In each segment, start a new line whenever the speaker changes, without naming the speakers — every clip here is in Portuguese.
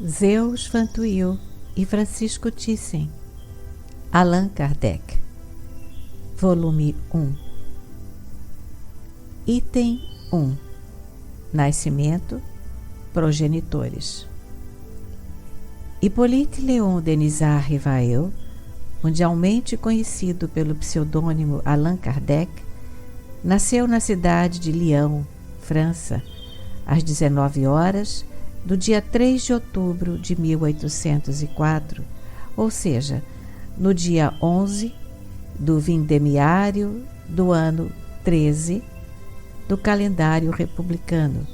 Zeus Van Tuyl e Francisco Thyssen. Allan Kardec. Volume 1. Item 1. Nascimento, progenitores. Hippolyte Léon Denisard Rivail, mundialmente conhecido pelo pseudônimo Allan Kardec, nasceu na cidade de Lyon, França, às 19 horas do dia 3 de outubro de 1804, ou seja, no dia 11 do vindemiário do ano 13 do calendário republicano,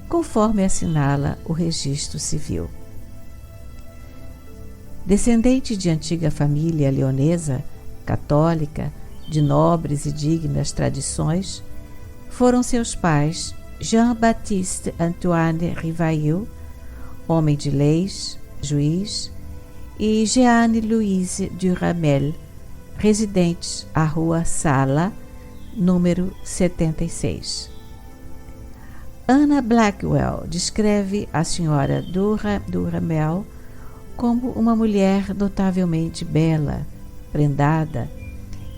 conforme assinala o registro civil. Descendente de antiga família leonesa, católica, de nobres e dignas tradições, foram seus pais Jean-Baptiste Antoine Rivail, homem de leis, juiz, e Jeanne Louise Duramel, residentes à Rua Sala, número 76. Anna Blackwell descreve a senhora Duramel como uma mulher notavelmente bela, prendada,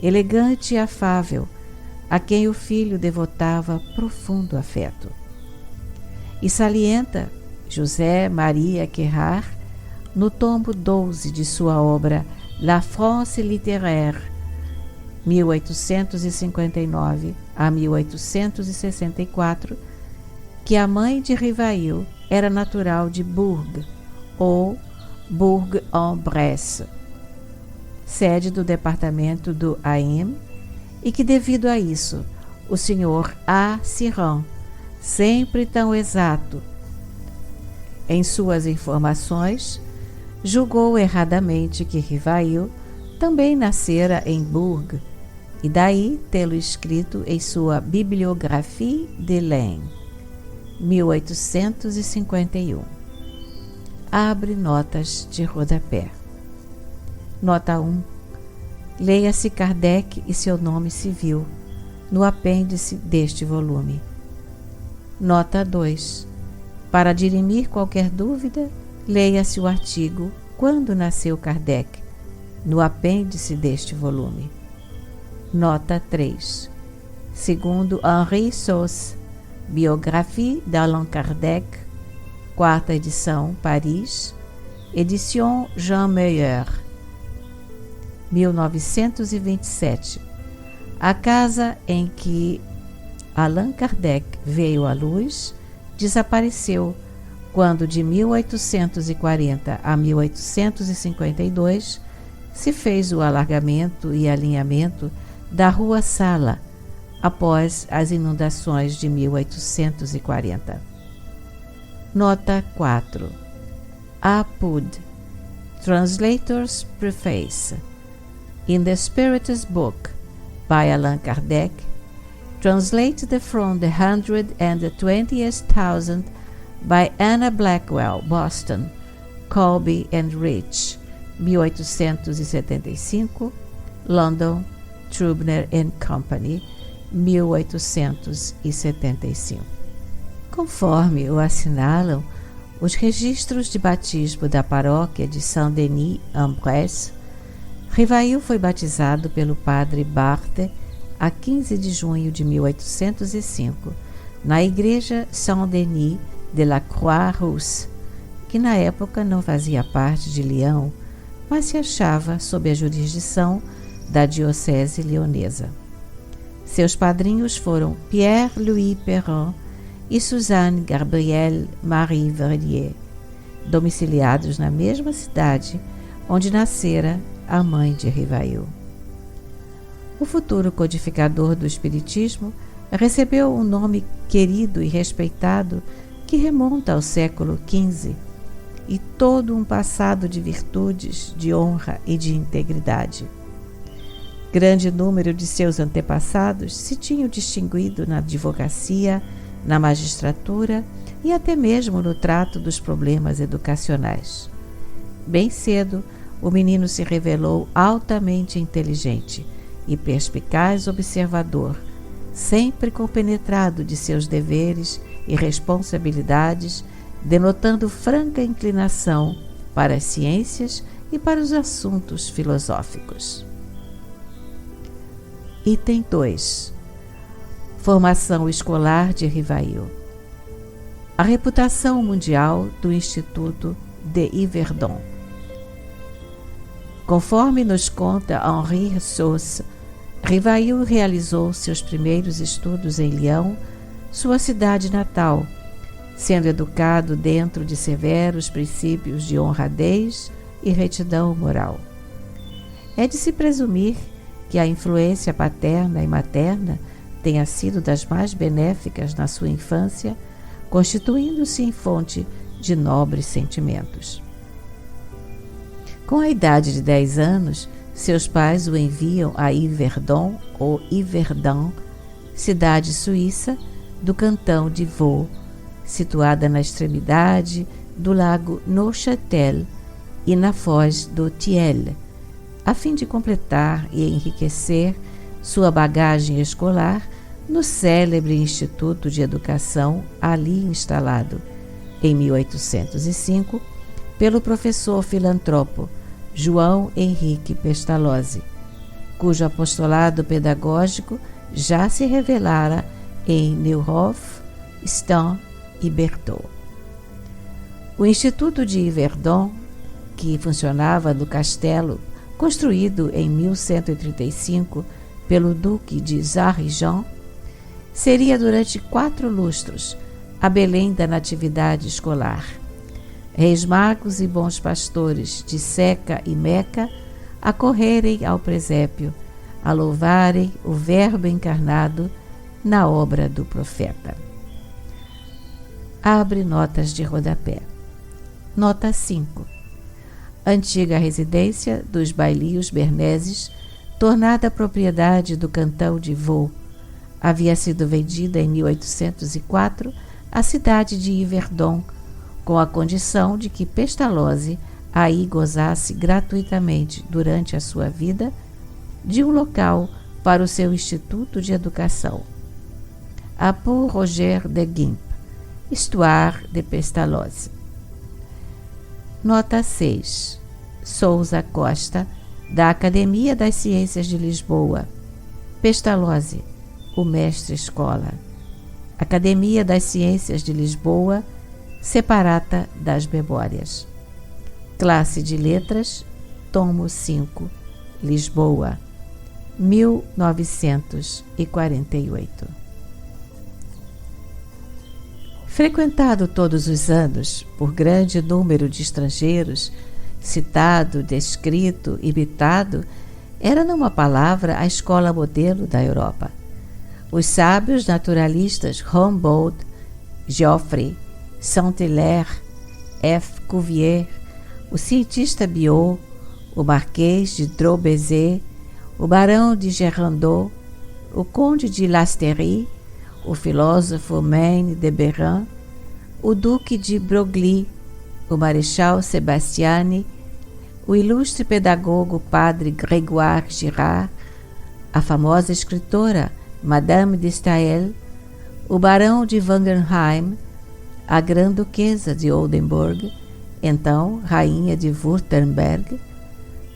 elegante e afável, a quem o filho devotava profundo afeto. E salienta José Maria Querard no tombo 12 de sua obra La France littéraire, 1859 a 1864, que a mãe de Rivail era natural de Bourg, ou Bourg-en-Bresse, sede do departamento do Ain, e que, devido a isso, o senhor A. Siran, sempre tão exato em suas informações, julgou erradamente que Rivail também nascera em Bourg, e daí tê-lo escrito em sua Bibliographie de l'Ain, 1851. Abre notas de rodapé. Nota 1. Leia-se Kardec e seu nome civil, no apêndice deste volume. Nota 2. Para dirimir qualquer dúvida, leia-se o artigo Quando Nasceu Kardec, no apêndice deste volume. Nota 3. Segundo Henri Sauce, Biographie d'Allan Kardec, 4ª edição, Paris, Edition Jean Meyer, 1927. A casa em que Allan Kardec veio à luz desapareceu quando, de 1840 a 1852, se fez o alargamento e alinhamento da Rua Sala, após as inundações de 1840. Nota 4. Apud. Translator's Preface. In the Spirit's Book, by Allan Kardec, translated from the 120,000 by Anna Blackwell, Boston, Colby and Rich, 1875, London, Trubner and Company, 1875. Conforme o assinalam os registros de batismo da paróquia de Saint-Denis-en-Bresse, Rivail foi batizado pelo padre Barthe a 15 de junho de 1805, na igreja Saint-Denis de la Croix-Rousse, que na época não fazia parte de Lyon, mas se achava sob a jurisdição da diocese leonesa. Seus padrinhos foram Pierre-Louis Perron e Suzanne Gabrielle Marie Verdier, domiciliados na mesma cidade onde nascera a mãe de Rivail. O futuro codificador do Espiritismo recebeu um nome querido e respeitado que remonta ao século XV e todo um passado de virtudes, de honra e de integridade. Grande número de seus antepassados se tinham distinguido na advocacia, na magistratura e até mesmo no trato dos problemas educacionais. Bem cedo, o menino se revelou altamente inteligente e perspicaz observador, sempre compenetrado de seus deveres e responsabilidades denotando franca inclinação para as ciências e para os assuntos filosóficos. Item 2. Formação escolar de Rivail. A reputação mundial do Instituto de Yverdon. Conforme nos conta Henri Sauce, Rivail realizou seus primeiros estudos em Lyon, sua cidade natal, sendo educado dentro de severos princípios de honradez e retidão moral. É de se presumir que a influência paterna e materna tenha sido das mais benéficas na sua infância, constituindo-se em fonte de nobres sentimentos. Com a idade de 10 anos, seus pais o enviam a Yverdon ou Yverdun, cidade suíça do cantão de Vaud, situada na extremidade do lago Neuchâtel e na foz do Thiel, a fim de completar e enriquecer sua bagagem escolar no célebre Instituto de Educação ali instalado, em 1805, pelo professor filantropo João Henrique Pestalozzi, cujo apostolado pedagógico já se revelara em Neuhof, Stains e Berthaud. O Instituto de Yverdon, que funcionava no castelo construído em 1135 pelo Duque de Sarre-Jean, seria durante 4 lustros a Belém da Natividade escolar. Reis magos e bons pastores de Seca e Meca acorrerem ao presépio, a louvarem o Verbo encarnado na obra do profeta. Abre notas de rodapé. Nota 5. Antiga residência dos bailios berneses, tornada propriedade do cantão de Vaud, havia sido vendida em 1804 à cidade de Yverdon, com a condição de que Pestalozzi aí gozasse gratuitamente durante a sua vida de um local para o seu Instituto de Educação. A pour Roger de Guimp, Histoire de Pestalozzi. Nota 6. Sousa Costa, da Academia das Ciências de Lisboa. Pestalozzi, o mestre-escola. Academia das Ciências de Lisboa, separata das Memórias. Classe de Letras, tomo 5, Lisboa, 1948. Frequentado todos os anos por grande número de estrangeiros, citado, descrito, imitado, era numa palavra a escola modelo da Europa. Os sábios naturalistas Humboldt, Geoffroy, Saint-Hilaire, F. Cuvier, o cientista Biot, o marquês de Drobezet, o barão de Gerandot, o conde de Lasteyrie, o filósofo Maine de Bérain, o duque de Broglie, o marechal Sebastiani, o ilustre pedagogo padre Grégoire Girard, a famosa escritora Madame de Staël, o barão de Wangenheim, a grã-duquesa de Oldenburg, então rainha de Württemberg,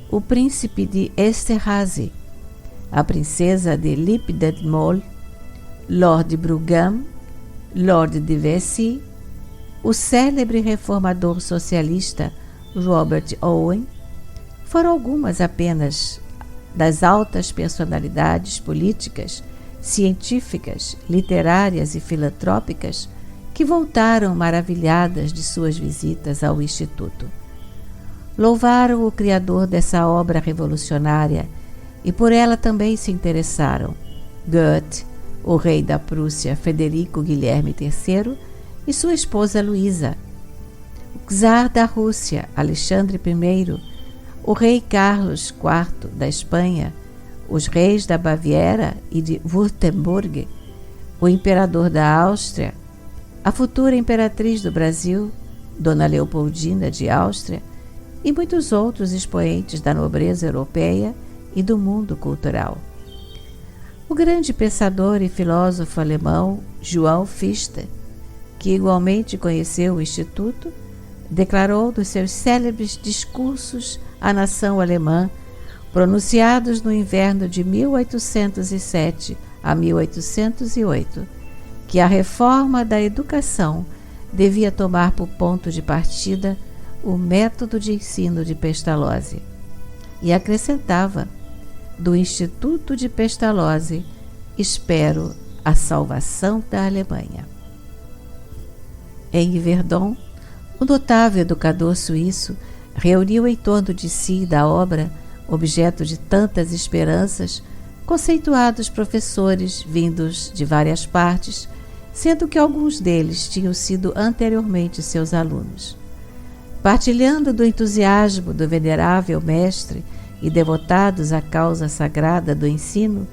o príncipe de Esterházy, a princesa de Lipdetmol, Lord Brougham, Lord de Vesey, o célebre reformador socialista Robert Owen, foram algumas apenas das altas personalidades políticas, científicas, literárias e filantrópicas que voltaram maravilhadas de suas visitas ao Instituto. Louvaram o criador dessa obra revolucionária e por ela também se interessaram Goethe, o rei da Prússia Frederico Guilherme III e sua esposa Luísa, o czar da Rússia Alexandre I, o rei Carlos IV da Espanha, os reis da Baviera e de Württemberg, o imperador da Áustria, a futura imperatriz do Brasil, Dona Leopoldina de Áustria, e muitos outros expoentes da nobreza europeia e do mundo cultural. O grande pensador e filósofo alemão Johann Fichte, que igualmente conheceu o Instituto, declarou dos seus célebres discursos à nação alemã, pronunciados no inverno de 1807 a 1808, que a reforma da educação devia tomar por ponto de partida o método de ensino de Pestalozzi, e acrescentava: do Instituto de Pestalozzi espero a salvação da Alemanha. Em Yverdon, o notável educador suíço reuniu em torno de si da obra, objeto de tantas esperanças, conceituados professores vindos de várias partes, sendo que alguns deles tinham sido anteriormente seus alunos. Partilhando do entusiasmo do venerável mestre e devotados à causa sagrada do ensino,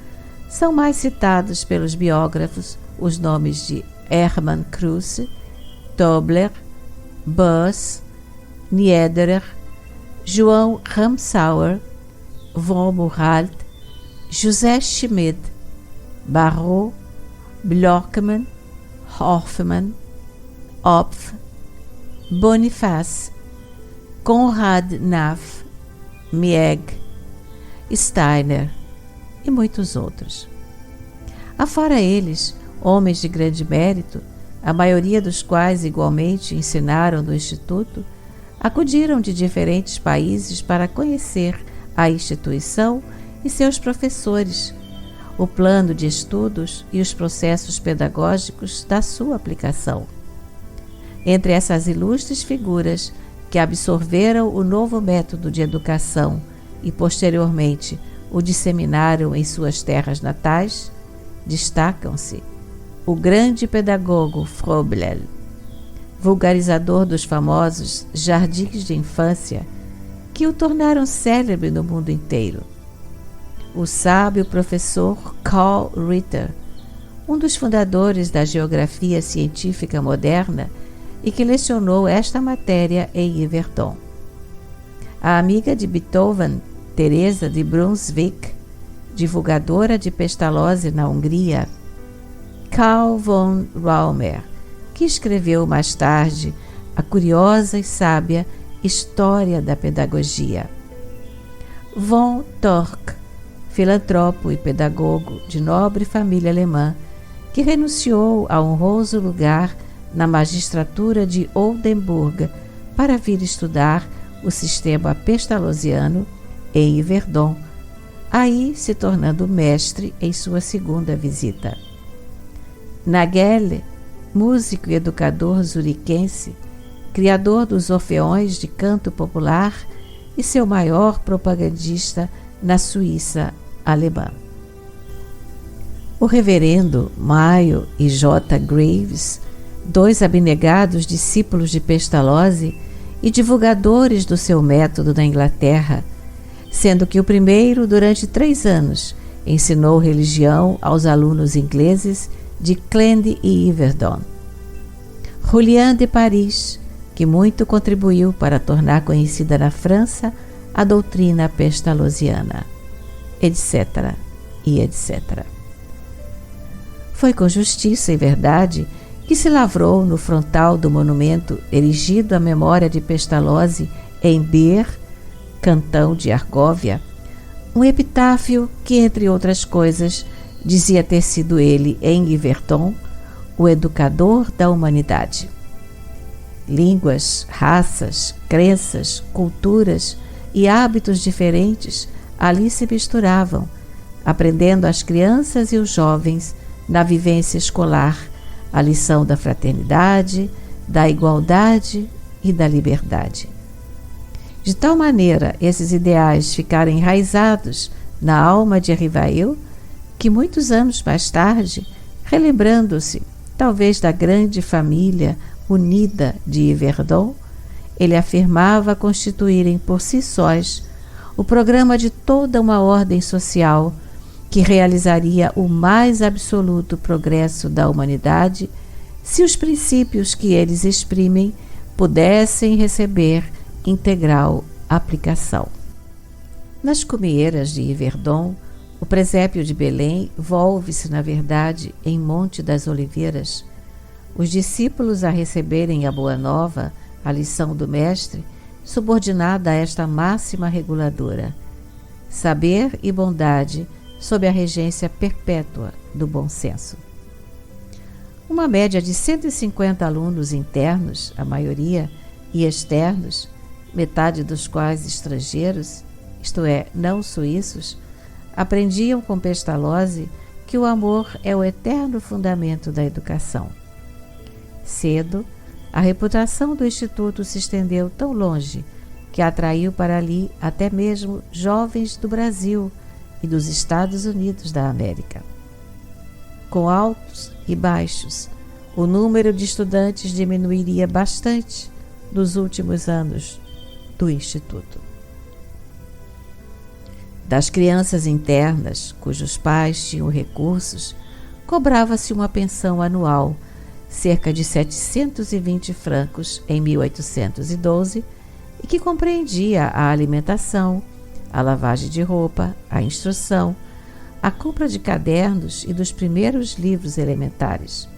são mais citados pelos biógrafos os nomes de Hermann Kruse, Tobler, Buss, Niederer, João Ramsauer, von Muralt, José Schmid, Barrault, Blockmann, Hoffmann, Opf, Boniface, Konrad Naff, Mieg, Steiner e muitos outros. Afora eles, homens de grande mérito, a maioria dos quais igualmente ensinaram no Instituto, acudiram de diferentes países para conhecer a instituição e seus professores, o plano de estudos e os processos pedagógicos da sua aplicação. Entre essas ilustres figuras que absorveram o novo método de educação e posteriormente o disseminaram em suas terras natais, destacam-se o grande pedagogo Froebel, vulgarizador dos famosos jardins de infância, que o tornaram célebre no mundo inteiro; o sábio professor Karl Ritter, um dos fundadores da geografia científica moderna e que lecionou esta matéria em Yverdon; a amiga de Beethoven, Teresa de Brunswick, divulgadora de Pestalozzi na Hungria; Karl von Raumer, que escreveu mais tarde a curiosa e sábia História da Pedagogia; von Torck, filantropo e pedagogo de nobre família alemã, que renunciou a honroso lugar na magistratura de Oldenburg para vir estudar o sistema pestalozziano em Yverdon, aí se tornando mestre em sua segunda visita. Nagel, músico e educador zuriquense, criador dos orfeões de canto popular e seu maior propagandista na Suíça alemã. O reverendo Mayo e J. Graves, dois abnegados discípulos de Pestalozzi e divulgadores do seu método na Inglaterra, sendo que o primeiro, durante 3 anos, ensinou religião aos alunos ingleses de Clende e Yverdon. Julian de Paris, que muito contribuiu para tornar conhecida na França a doutrina pestalozziana, etc. e etc. Foi com justiça e verdade que se lavrou no frontal do monumento erigido à memória de Pestalozzi em Beer, cantão de Argóvia, um epitáfio que, entre outras coisas, dizia ter sido ele, em Yverdon, o educador da humanidade. Línguas, raças, crenças, culturas e hábitos diferentes ali se misturavam, aprendendo as crianças e os jovens, na vivência escolar, a lição da fraternidade, da igualdade e da liberdade. De tal maneira esses ideais ficaram enraizados na alma de Rivail, que muitos anos mais tarde, relembrando-se talvez da grande família unida de Yverdon, ele afirmava constituírem por si sós o programa de toda uma ordem social que realizaria o mais absoluto progresso da humanidade se os princípios que eles exprimem pudessem receber integral aplicação. Nas cumeeiras de Yverdon, o presépio de Belém volve-se, na verdade, em Monte das Oliveiras, Os discípulos, a receberem a boa nova, a lição do mestre, subordinada a esta máxima reguladora: saber e bondade sob a regência perpétua do bom senso. Uma média de 150 alunos internos, a maioria, e externos, metade dos quais estrangeiros, isto é, não suíços, aprendiam com Pestalozzi que o amor é o eterno fundamento da educação. Cedo, a reputação do Instituto se estendeu tão longe que atraiu para ali até mesmo jovens do Brasil e dos Estados Unidos da América. Com altos e baixos, o número de estudantes diminuiria bastante nos últimos anos do Instituto. Das crianças internas, cujos pais tinham recursos, cobrava-se uma pensão anual, cerca de 720 francos em 1812, e que compreendia a alimentação, a lavagem de roupa, a instrução, a compra de cadernos e dos primeiros livros elementares.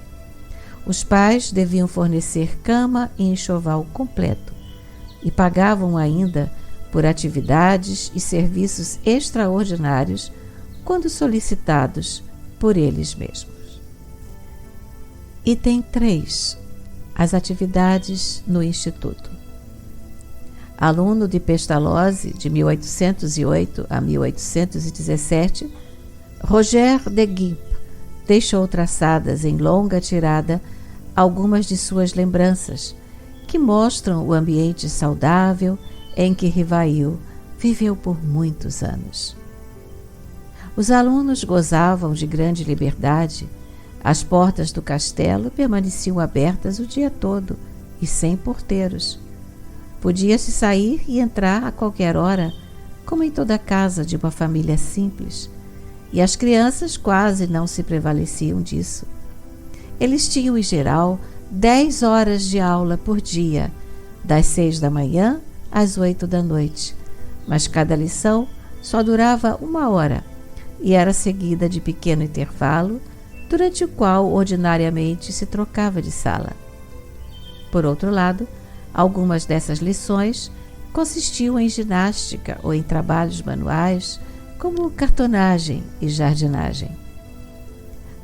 Os pais deviam fornecer cama e enxoval completo e pagavam ainda por atividades e serviços extraordinários quando solicitados por eles mesmos. Item 3. As atividades no Instituto. Aluno de Pestalozzi de 1808 a 1817, Roger de Guimp deixou traçadas em longa tirada algumas de suas lembranças, que mostram o ambiente saudável em que Rivail viveu por muitos anos. Os alunos gozavam de grande liberdade. As portas do castelo permaneciam abertas o dia todo e sem porteiros. Podia-se sair e entrar a qualquer hora, como em toda casa de uma família simples, e as crianças quase não se prevaleciam disso. Eles tinham, em geral, 10 horas de aula por dia, das 6 da manhã às 8 da noite, mas cada lição só durava 1 hora e era seguida de pequeno intervalo, durante o qual ordinariamente se trocava de sala. Por outro lado, algumas dessas lições consistiam em ginástica ou em trabalhos manuais, como cartonagem e jardinagem.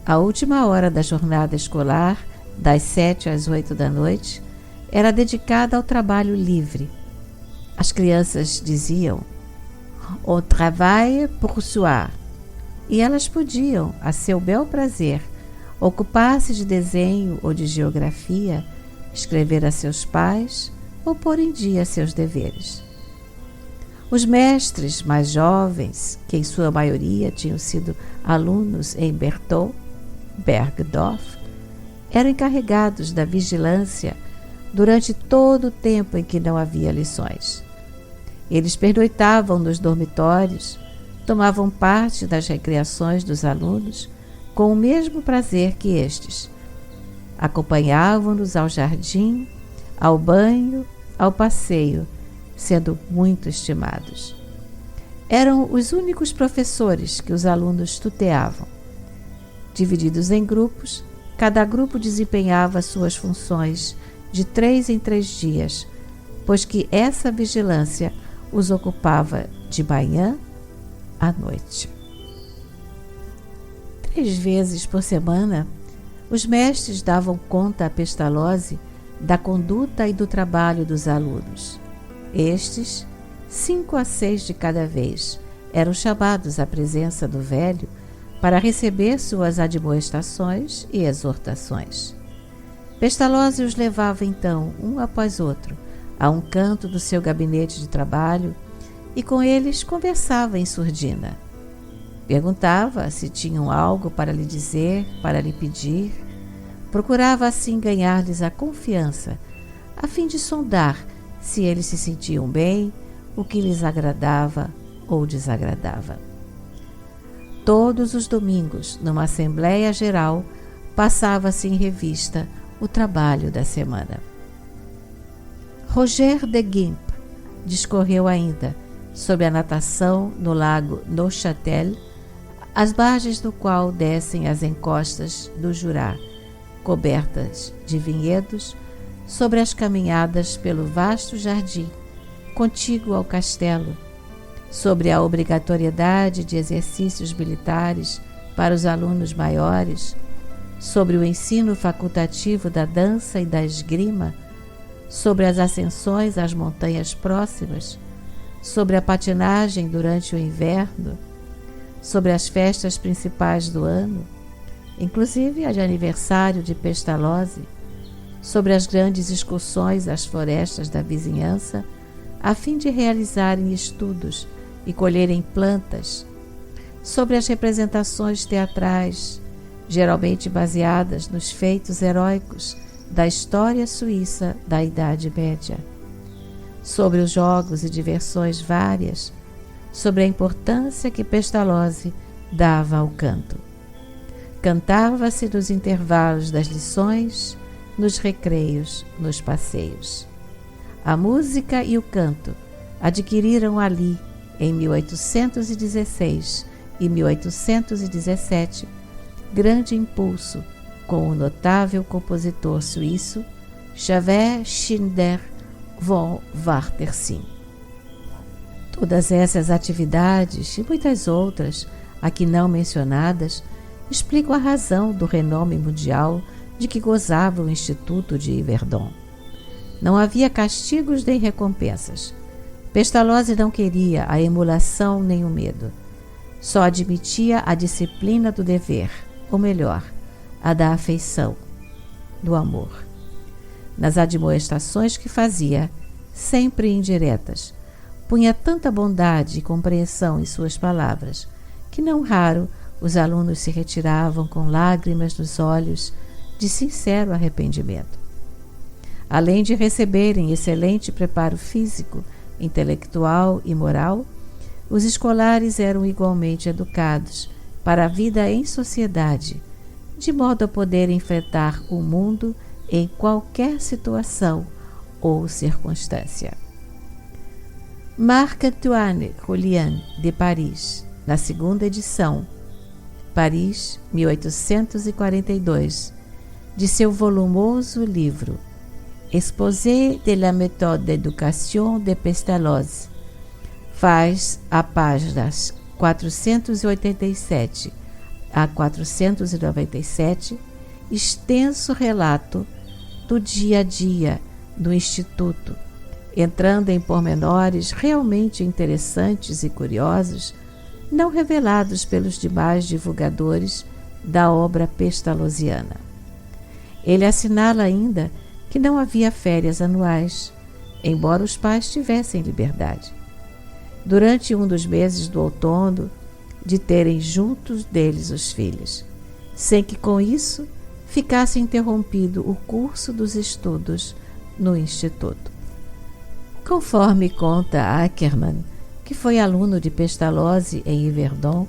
A última hora da jornada escolar, das 7 às 8 da noite, era dedicada ao trabalho livre. As crianças diziam «On travaille pour soi», e elas podiam, a seu bel prazer, ocupar-se de desenho ou de geografia, escrever a seus pais ou pôr em dia seus deveres. Os mestres mais jovens, que em sua maioria tinham sido alunos em Bergdorf, eram encarregados da vigilância durante todo o tempo em que não havia lições. Eles pernoitavam nos dormitórios, tomavam parte das recreações dos alunos com o mesmo prazer que estes. Acompanhavam-nos ao jardim, ao banho, ao passeio, sendo muito estimados. Eram os únicos professores que os alunos tuteavam. Divididos em grupos, cada grupo desempenhava suas funções de 3 em 3 dias, pois que essa vigilância os ocupava de manhã à noite. 3 vezes por semana, os mestres davam conta a Pestalozzi da conduta e do trabalho dos alunos. Estes, 5 a 6 de cada vez, eram chamados à presença do velho para receber suas admoestações e exortações. Pestalozzi os levava então, um após outro, a um canto do seu gabinete de trabalho e com eles conversava em surdina. Perguntava se tinham algo para lhe dizer, para lhe pedir. Procurava assim ganhar-lhes a confiança, a fim de sondar se eles se sentiam bem, o que lhes agradava ou desagradava. Todos os domingos, numa assembleia geral, passava-se em revista o trabalho da semana. Roger de Guimp discorreu ainda sobre a natação no lago Neuchâtel, as margens do qual descem as encostas do Jura, cobertas de vinhedos, sobre as caminhadas pelo vasto jardim, contíguo ao castelo, sobre a obrigatoriedade de exercícios militares para os alunos maiores, sobre o ensino facultativo da dança e da esgrima, sobre as ascensões às montanhas próximas, sobre a patinagem durante o inverno, sobre as festas principais do ano, inclusive a de aniversário de Pestalozzi, sobre as grandes excursões às florestas da vizinhança, a fim de realizarem estudos e colherem plantas, sobre as representações teatrais, geralmente baseadas nos feitos heróicos da história suíça da Idade Média, sobre os jogos e diversões várias, sobre a importância que Pestalozzi dava ao canto. Cantava-se nos intervalos das lições, nos recreios, nos passeios. A música e o canto adquiriram ali, em 1816 e 1817, grande impulso com o notável compositor suíço Xaver Schindler von Wartersinn. Todas essas atividades e muitas outras, aqui não mencionadas, explicam a razão do renome mundial de que gozava o Instituto de Yverdon. Não havia castigos nem recompensas. Pestalozzi não queria a emulação nem o medo. Só admitia a disciplina do dever, ou melhor, a da afeição, do amor. Nas admoestações que fazia, sempre indiretas, punha tanta bondade e compreensão em suas palavras, que não raro os alunos se retiravam com lágrimas nos olhos de sincero arrependimento. Além de receberem excelente preparo físico, intelectual e moral, os escolares eram igualmente educados para a vida em sociedade, de modo a poder enfrentar o mundo em qualquer situação ou circunstância. Marc-Antoine Julian, de Paris, na segunda edição, Paris, 1842, de seu volumoso livro Exposé de la méthode d'éducation de Pestalozzi, faz, a páginas 487 a 497, extenso relato do dia a dia do Instituto, entrando em pormenores realmente interessantes e curiosos, não revelados pelos demais divulgadores da obra pestalozziana. Ele assinala ainda que não havia férias anuais, embora os pais tivessem liberdade, durante um dos meses do outono, de terem juntos deles os filhos, sem que com isso ficasse interrompido o curso dos estudos no Instituto. Conforme conta Ackermann, que foi aluno de Pestalozzi em Yverdon,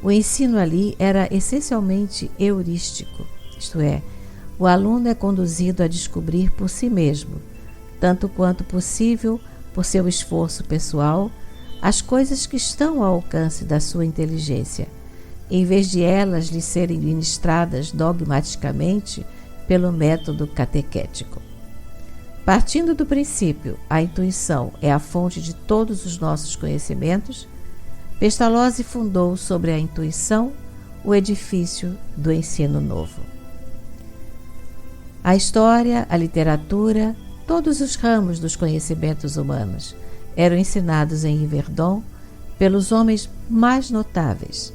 o ensino ali era essencialmente heurístico, isto é, o aluno é conduzido a descobrir por si mesmo, tanto quanto possível por seu esforço pessoal, as coisas que estão ao alcance da sua inteligência, em vez de elas lhe serem ministradas dogmaticamente pelo método catequético. Partindo do princípio, a intuição é a fonte de todos os nossos conhecimentos, Pestalozzi fundou sobre a intuição o edifício do ensino novo. A história, a literatura, todos os ramos dos conhecimentos humanos eram ensinados em Yverdon pelos homens mais notáveis,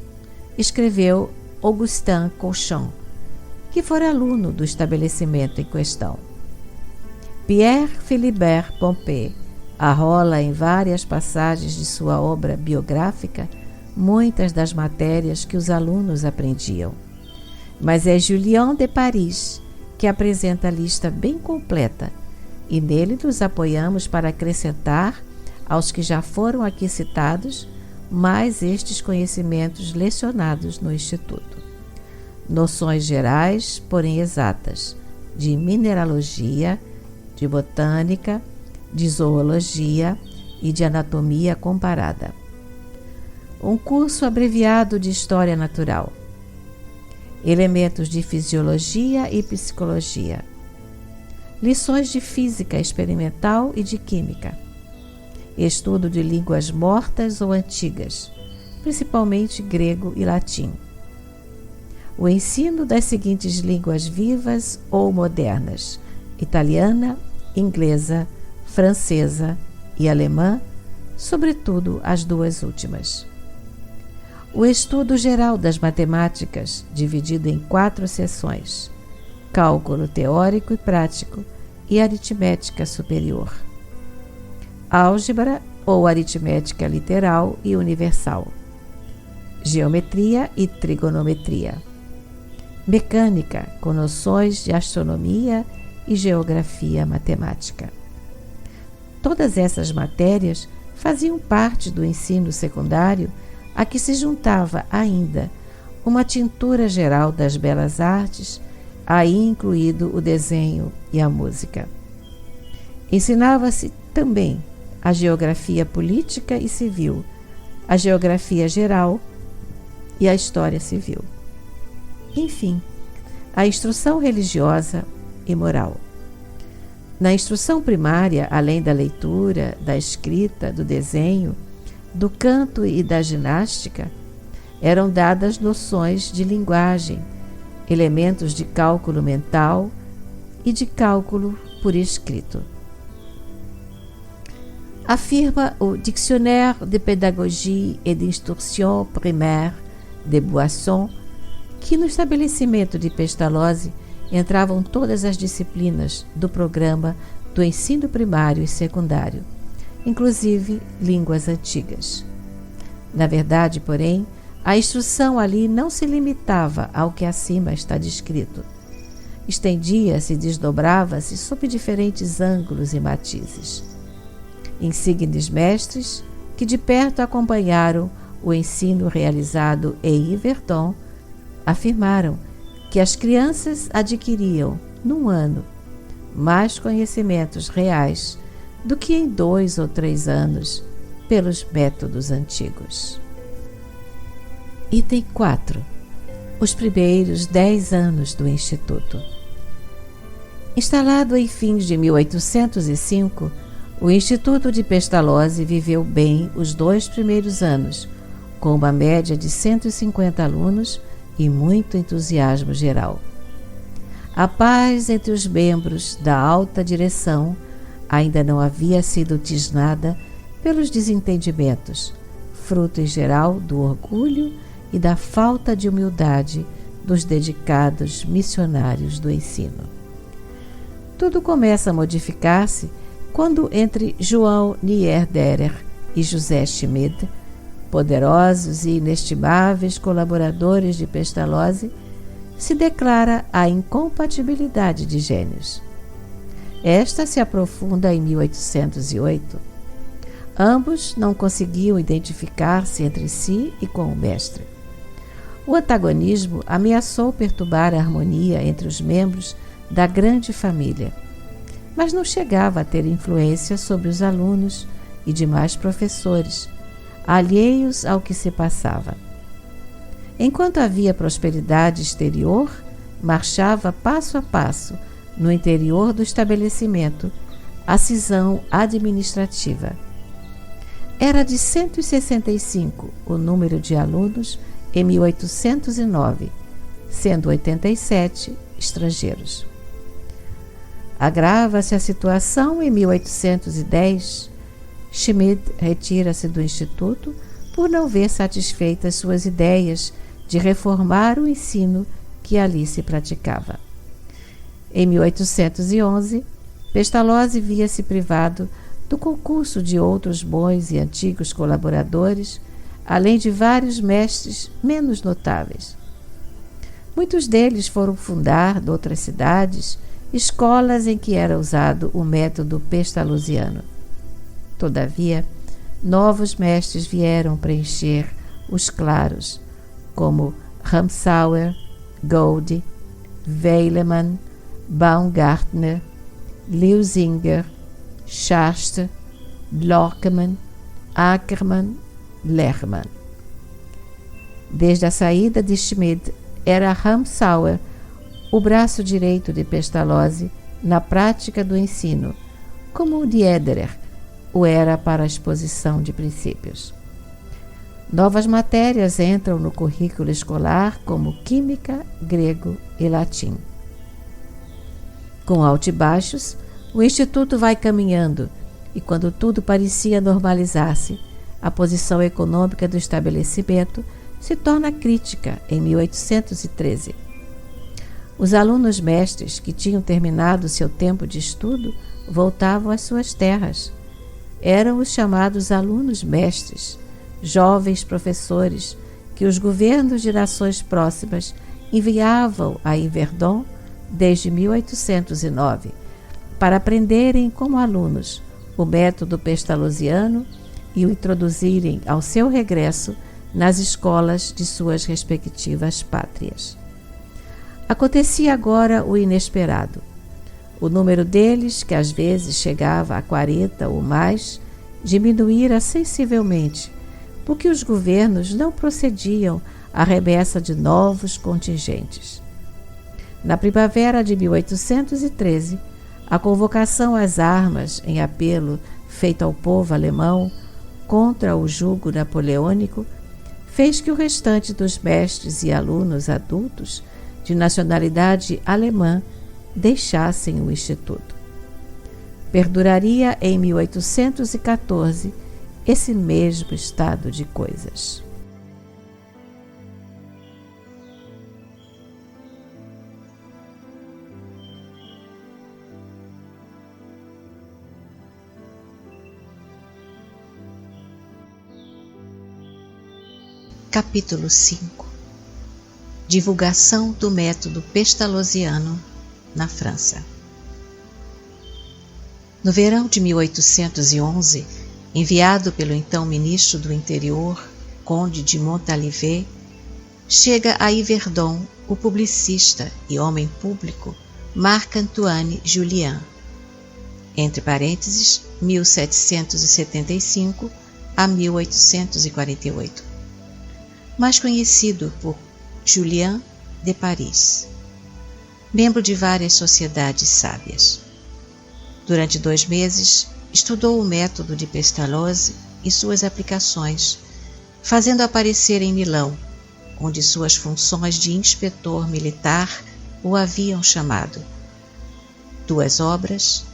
escreveu Augustin Cauchamp, que fora aluno do estabelecimento em questão. Pierre Philibert Pompée arrola em várias passagens de sua obra biográfica muitas das matérias que os alunos aprendiam, mas é Julian de Paris que apresenta a lista bem completa, e nele nos apoiamos para acrescentar aos que já foram aqui citados mais estes conhecimentos lecionados no Instituto. Noções gerais, porém exatas, de mineralogia, de botânica, de zoologia e de anatomia comparada. Um curso abreviado de História Natural. elementos de fisiologia e psicologia, lições de física experimental e de química, estudo de línguas mortas ou antigas, principalmente grego e latim, o ensino das seguintes línguas vivas ou modernas: italiana, inglesa, francesa e alemã, sobretudo as duas últimas. O estudo geral das matemáticas, dividido em 4 seções: cálculo teórico e prático e aritmética superior, álgebra ou aritmética literal e universal, geometria e trigonometria, mecânica com noções de astronomia e geografia matemática. Todas essas matérias faziam parte do ensino secundário, a que se juntava ainda uma tintura geral das belas artes, aí incluído o desenho e a música. Ensinava-se também a geografia política e civil, a geografia geral e a história civil. Enfim, a instrução religiosa e moral. Na instrução primária, além da leitura, da escrita, do desenho, do canto e da ginástica, eram dadas noções de linguagem, elementos de cálculo mental e de cálculo por escrito. Afirma o Dictionnaire de Pédagogie et d'Instruction Primaire de Buisson que no estabelecimento de Pestalozzi entravam todas as disciplinas do programa do ensino primário e secundário, inclusive línguas antigas. Na verdade, porém, a instrução ali não se limitava ao que acima está descrito. Estendia-se e desdobrava-se sob diferentes ângulos e matizes. Insignes mestres, que de perto acompanharam o ensino realizado em Yverdon, afirmaram que as crianças adquiriam, num ano, mais conhecimentos reais do que em 2 ou 3 anos pelos métodos antigos. Item 4. Os primeiros 10 anos do Instituto. Instalado em fins de 1805, o Instituto de Pestalozzi viveu bem os 2 primeiros anos, com uma média de 150 alunos e muito entusiasmo geral. A paz entre os membros da alta direção ainda não havia sido tisnada pelos desentendimentos, fruto em geral do orgulho e da falta de humildade dos dedicados missionários do ensino. Tudo começa a modificar-se quando entre João Niederer e José Schmid, poderosos e inestimáveis colaboradores de Pestalozzi, se declara a incompatibilidade de gênios. Esta se aprofunda em 1808. Ambos não conseguiam identificar-se entre si e com o mestre. O antagonismo ameaçou perturbar a harmonia entre os membros da grande família, mas não chegava a ter influência sobre os alunos e demais professores, alheios ao que se passava. Enquanto havia prosperidade exterior, marchava passo a passo, no interior do estabelecimento, a cisão administrativa. Era de 165 o número de alunos em 1809, sendo 87 estrangeiros. Agrava-se a situação em 1810. Schmid retira-se do Instituto por não ver satisfeitas suas ideias de reformar o ensino que ali se praticava. Em 1811, Pestalozzi via-se privado do concurso de outros bons e antigos colaboradores, além de vários mestres menos notáveis. Muitos deles foram fundar, noutras cidades, escolas em que era usado o método pestalozziano. Todavia, novos mestres vieram preencher os claros, como Ramsauer, Gold, Weilemann, Baumgartner, Leuzinger, Schacht, Blockmann, Ackermann, Lerman. Desde a saída de Schmid era Ramsauer, o braço direito de Pestalozzi na prática do ensino, como o Diederer o era para a exposição de princípios. Novas matérias entram no currículo escolar como química, grego e latim. Com altos e baixos, o Instituto vai caminhando e, quando tudo parecia normalizar-se, a posição econômica do estabelecimento se torna crítica em 1813. Os alunos mestres que tinham terminado seu tempo de estudo voltavam às suas terras. Eram os chamados alunos mestres, jovens professores que os governos de nações próximas enviavam a Yverdon desde 1809 para aprenderem como alunos o método pestalozziano e o introduzirem ao seu regresso nas escolas de suas respectivas pátrias. Acontecia agora o inesperado. O número deles, que às vezes chegava a 40 ou mais, diminuíra sensivelmente, porque os governos não procediam à remessa de novos contingentes. Na primavera de 1813, a convocação às armas em apelo feita ao povo alemão contra o jugo napoleônico fez que o restante dos mestres e alunos adultos de nacionalidade alemã deixassem o Instituto. Perduraria em 1814 esse mesmo estado de coisas.
Capítulo 5. Divulgação do método pestalozziano na França. No verão de 1811, enviado pelo então ministro do Interior, Conde de Montalivet, chega a Yverdon o publicista e homem público Marc-Antoine Julian, entre parênteses, 1775 a 1848, mais conhecido por Julien de Paris, membro de várias sociedades sábias. Durante 2 meses, estudou o método de Pestalozzi e suas aplicações, fazendo aparecer em Milão, onde suas funções de inspetor militar o haviam chamado. 2 obras,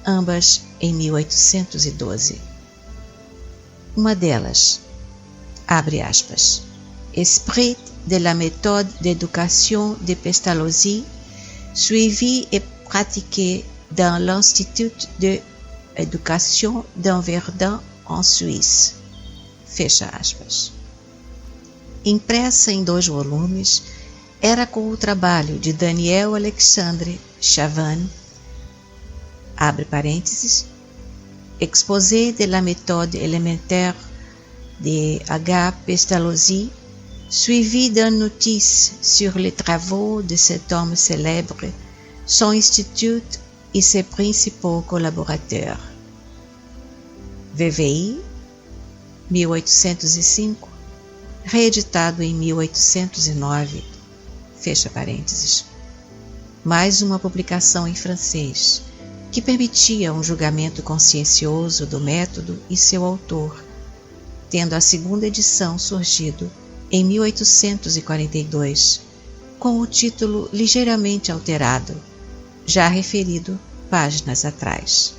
ambas em 1812. Uma delas, abre aspas, Esprit de la méthode d'éducation de Pestalozzi, suivi et pratiqué dans l'Institut d'éducation d'Yverdon en Suisse. Fecha aspas. Impressa em 2 volumes, era com o trabalho de Daniel Alexandre Chavannes, abre parênteses, Exposé de la méthode élémentaire de H. Pestalozzi, suivi d'une notice sur les travaux de cet homme célèbre, son institut et ses principaux collaborateurs. VVI, 1805, reeditado em 1809, fecha parênteses. Mais uma publicação em francês, que permitia um julgamento consciencioso do método e seu autor, tendo a 2ª edição surgido em 1842, com o título ligeiramente alterado, já referido páginas atrás.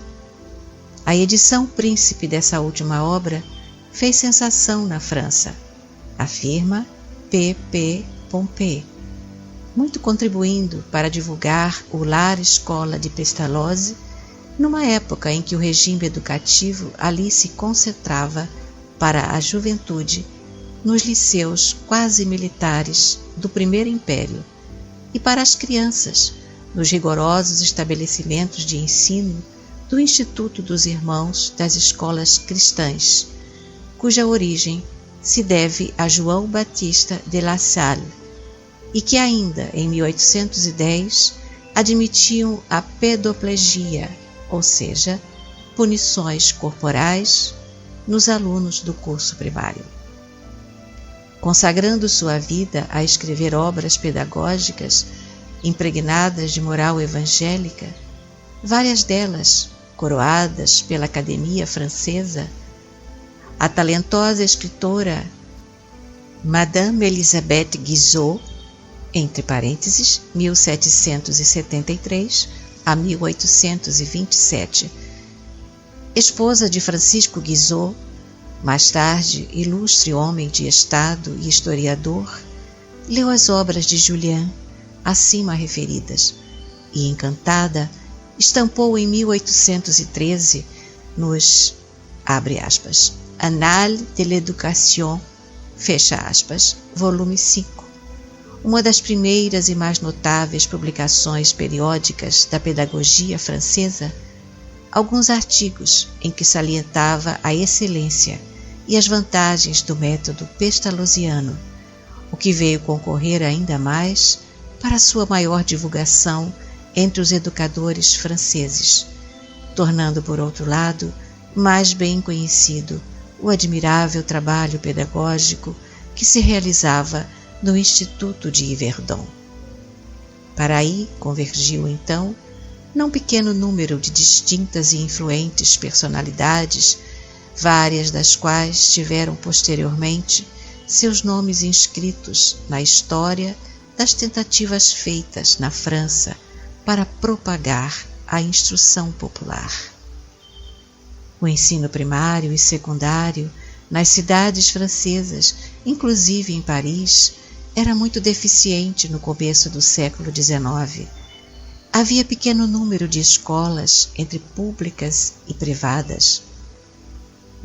A edição príncipe dessa última obra fez sensação na França, afirma P. Pompée, muito contribuindo para divulgar o lar escola de Pestalozzi, numa época em que o regime educativo ali se concentrava para a juventude nos liceus quase militares do Primeiro Império e para as crianças nos rigorosos estabelecimentos de ensino do Instituto dos Irmãos das Escolas Cristãs, cuja origem se deve a João Batista de La Salle e que ainda em 1810 admitiam a pedoplegia, ou seja, punições corporais nos alunos do curso primário. consagrando sua vida a escrever obras pedagógicas impregnadas de moral evangélica, várias delas coroadas pela Academia Francesa. A talentosa escritora Madame Elisabeth Guizot, entre parênteses, 1773 a 1827, esposa de Francisco Guizot, mais tarde ilustre homem de Estado e historiador, leu as obras de Julian, acima referidas, e, encantada, estampou em 1813 nos, abre aspas, Annales de l'Éducation, fecha aspas, volume 5, uma das primeiras e mais notáveis publicações periódicas da pedagogia francesa, alguns artigos em que salientava a excelência e as vantagens do método pestalozziano, o que veio concorrer ainda mais para sua maior divulgação entre os educadores franceses, tornando, por outro lado, mais bem conhecido o admirável trabalho pedagógico que se realizava no Instituto de Yverdon. Para aí convergiu, então, não pequeno número de distintas e influentes personalidades, várias das quais tiveram posteriormente seus nomes inscritos na história das tentativas feitas na França para propagar a instrução popular. O ensino primário e secundário nas cidades francesas, inclusive em Paris, era muito deficiente no começo do século XIX. Havia pequeno número de escolas entre públicas e privadas.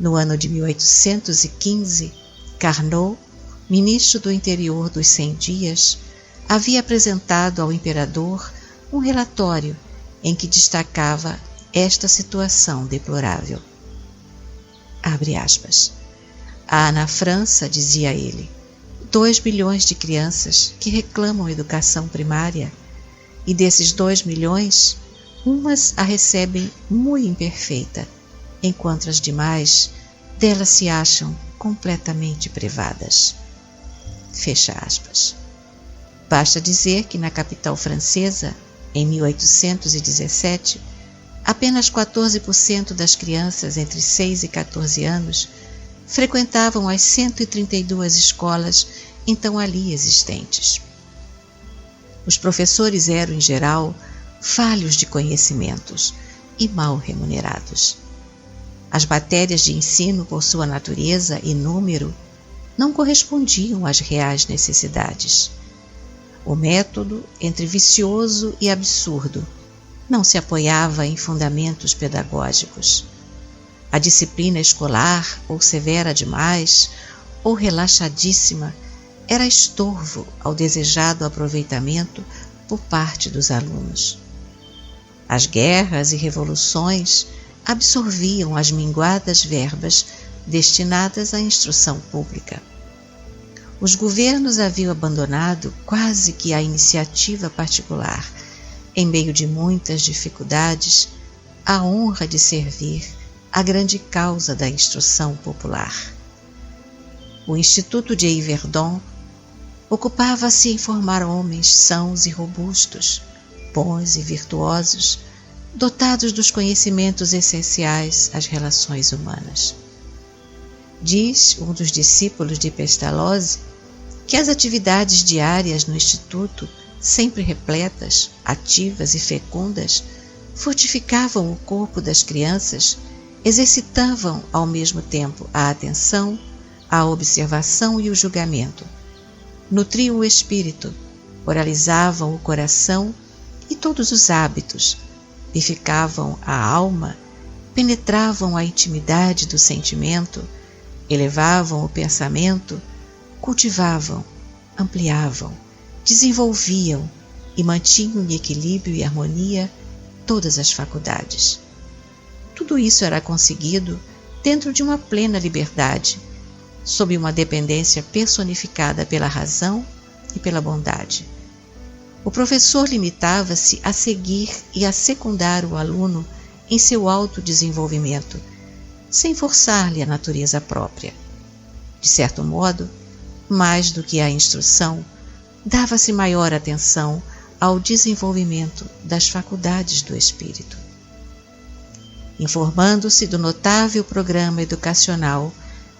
No ano de 1815, Carnot, ministro do Interior dos 100 Dias, havia apresentado ao imperador um relatório em que destacava esta situação deplorável. Abre aspas. Há na França, dizia ele, 2 milhões de crianças que reclamam educação primária, e desses 2 milhões, umas a recebem muito imperfeita, enquanto as demais delas se acham completamente privadas. Fecha aspas. Basta dizer que na capital francesa, em 1817, apenas 14% das crianças entre 6 e 14 anos frequentavam as 132 escolas então ali existentes. Os professores eram, em geral, falhos de conhecimentos e mal remunerados. As matérias de ensino, por sua natureza e número, não correspondiam às reais necessidades. O método, entre vicioso e absurdo, não se apoiava em fundamentos pedagógicos. A disciplina escolar, ou severa demais, ou relaxadíssima, era estorvo ao desejado aproveitamento por parte dos alunos. As guerras e revoluções absorviam as minguadas verbas destinadas à instrução pública. Os governos haviam abandonado quase que a iniciativa particular, em meio de muitas dificuldades, a honra de servir a grande causa da instrução popular. O Instituto de Yverdon ocupava-se em formar homens sãos e robustos, bons e virtuosos, dotados dos conhecimentos essenciais às relações humanas. Diz um dos discípulos de Pestalozzi que as atividades diárias no Instituto, sempre repletas, ativas e fecundas, fortificavam o corpo das crianças, exercitavam ao mesmo tempo a atenção, a observação e o julgamento, nutriam o espírito, oralizavam o coração e todos os hábitos, vivificavam a alma, penetravam a intimidade do sentimento, elevavam o pensamento, cultivavam, ampliavam, desenvolviam e mantinham em equilíbrio e harmonia todas as faculdades. Tudo isso era conseguido dentro de uma plena liberdade, sob uma dependência personificada pela razão e pela bondade. O professor limitava-se a seguir e a secundar o aluno em seu autodesenvolvimento, sem forçar-lhe a natureza própria. De certo modo, Mais do que à instrução, dava-se maior atenção ao desenvolvimento das faculdades do espírito. Informando-se do notável programa educacional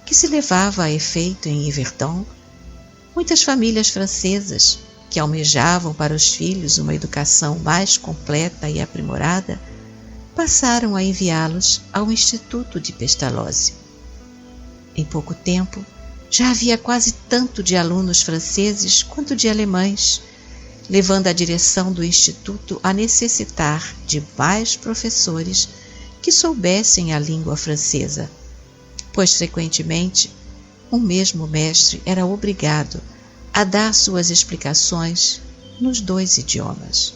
que se levava a efeito em Yverdon, muitas famílias francesas que almejavam para os filhos uma educação mais completa e aprimorada passaram a enviá-los ao Instituto de Pestalozzi. Em pouco tempo, já havia quase tanto de alunos franceses quanto de alemães, levando a direção do Instituto a necessitar de mais professores que soubessem a língua francesa, pois frequentemente um mesmo mestre era obrigado a dar suas explicações nos dois idiomas.